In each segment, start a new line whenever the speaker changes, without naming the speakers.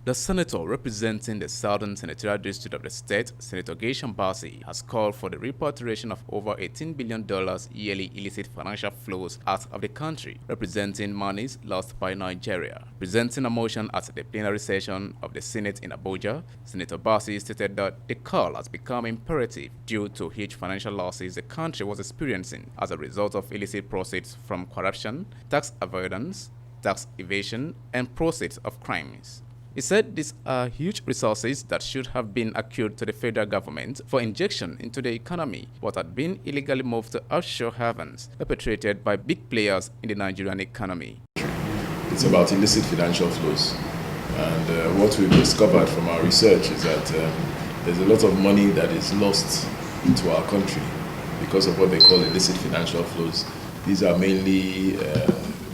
The senator representing the Southern Senatorial District of the state, Senator Gayshan Basi, has called for the repatriation of over $18 billion yearly illicit financial flows out of the country, representing monies lost by Nigeria. Presenting a motion at the plenary session of the Senate in Abuja, Senator Basi stated that the call has become imperative due to huge financial losses the country was experiencing as a result of illicit proceeds from corruption, tax avoidance, tax evasion, and proceeds of crimes. He said these are huge resources that should have been accrued to the federal government for injection into the economy, but had been illegally moved to offshore havens perpetrated by big players in the Nigerian economy.
It's about illicit financial flows. And what we've discovered from our research is that there's a lot of money that is lost to our country because of what they call illicit financial flows. These are mainly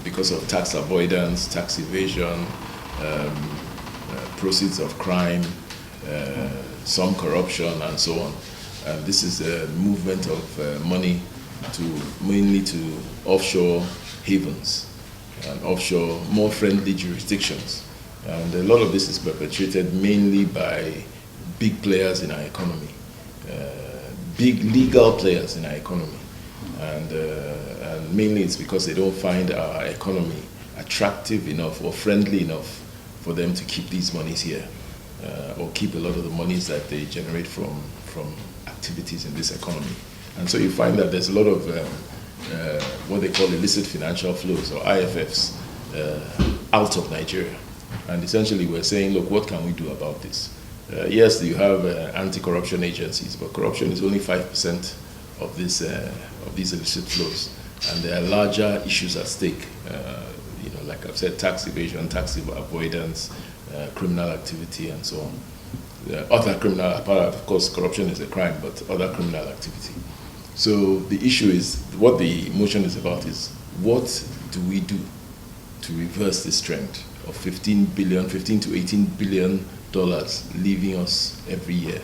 because of tax avoidance, tax evasion, proceeds of crime, some corruption, and so on. This is a movement of money mainly to offshore havens and offshore, more friendly jurisdictions. And a lot of this is perpetrated mainly by big players in our economy, big legal players in our economy. And mainly it's because they don't find our economy attractive enough or friendly enough for them to keep these monies here, or keep a lot of the monies that they generate from activities in this economy. And so you find that there's a lot of what they call illicit financial flows, or IFFs, out of Nigeria. And essentially we're saying, look, what can we do about this? Yes, you have anti-corruption agencies, but corruption is only 5% of these illicit flows. And there are larger issues at stake. Like I've said, tax evasion, tax avoidance, criminal activity, and so on. Other criminal, of course, corruption is a crime, but other criminal activity. So the issue is, what the motion is about is, what do we do to reverse this trend of $15 to $18 billion leaving us every year?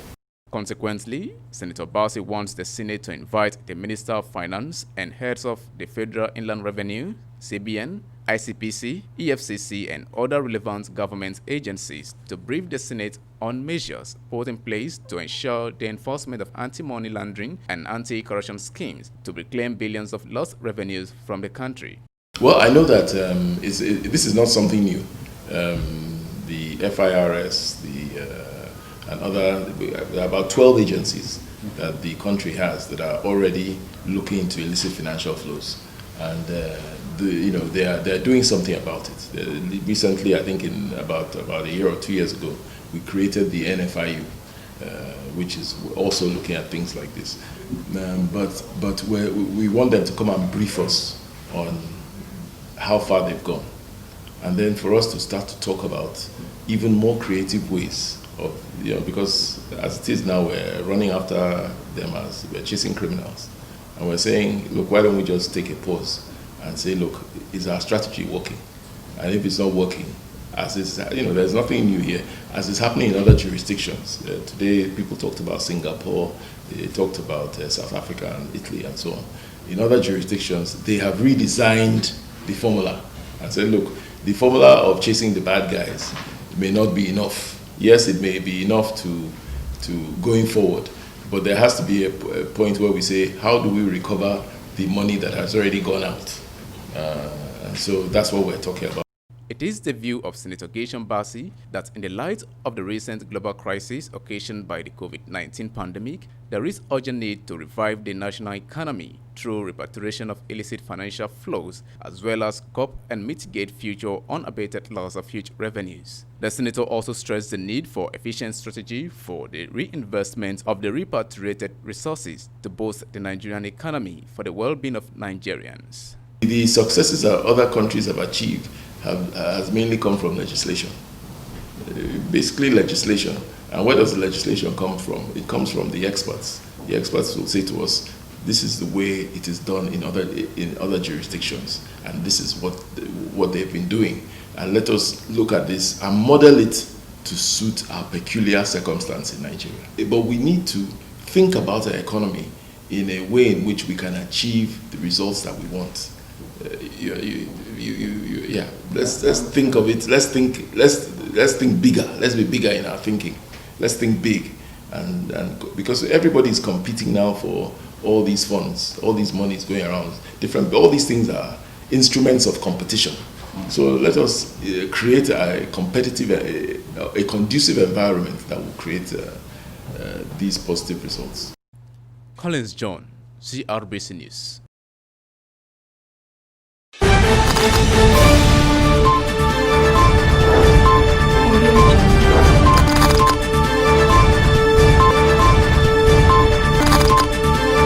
Consequently, Senator Basi wants the Senate to invite the Minister of Finance and heads of the Federal Inland Revenue, CBN, ICPC, EFCC, and other relevant government agencies to brief the Senate on measures put in place to ensure the enforcement of anti-money laundering and anti-corruption schemes to reclaim billions of lost revenues from the country.
Well, I know that this is not something new. The FIRS, and other, there are about 12 agencies that the country has that are already looking into illicit financial flows. And they are doing something about it. Recently, I think in about a year or 2 years ago, we created the NFIU, which is also looking at things like this. But we want them to come and brief us on how far they've gone, and then for us to start to talk about even more creative ways of, because as it is now, we're running after them as we're chasing criminals. And we're saying, look, why don't we just take a pause and say, look, is our strategy working? And if it's not working, as is, there's nothing new here, as is happening in other jurisdictions. Today, people talked about Singapore, they talked about South Africa and Italy and so on. In other jurisdictions, they have redesigned the formula and said, look, the formula of chasing the bad guys may not be enough. Yes, it may be enough to going forward, but there has to be a point where we say, how do we recover the money that has already gone out? And so that's what we're talking about.
It is the view of Senator Gayshan Basi that in the light of the recent global crisis occasioned by the COVID-19 pandemic, there is urgent need to revive the national economy through repatriation of illicit financial flows, as well as cope and mitigate future unabated loss of huge revenues. The senator also stressed the need for efficient strategy for the reinvestment of the repatriated resources to boost the Nigerian economy for the well-being of Nigerians.
The successes that other countries have achieved has mainly come from legislation. Basically legislation. And where does the legislation come from? It comes from the experts. The experts will say to us, this is the way it is done in other jurisdictions, and this is what they've been doing. And let us look at this and model it to suit our peculiar circumstance in Nigeria. But we need to think about our economy in a way in which we can achieve the results that we want. Let's think of it. Let's let's think bigger. Let's be bigger in our thinking. Let's think big, and because everybody is competing now for all these funds, all these monies going around. All these things are instruments of competition. So let us create a competitive, a conducive environment that will create these positive results.
Collins John, CRBC News.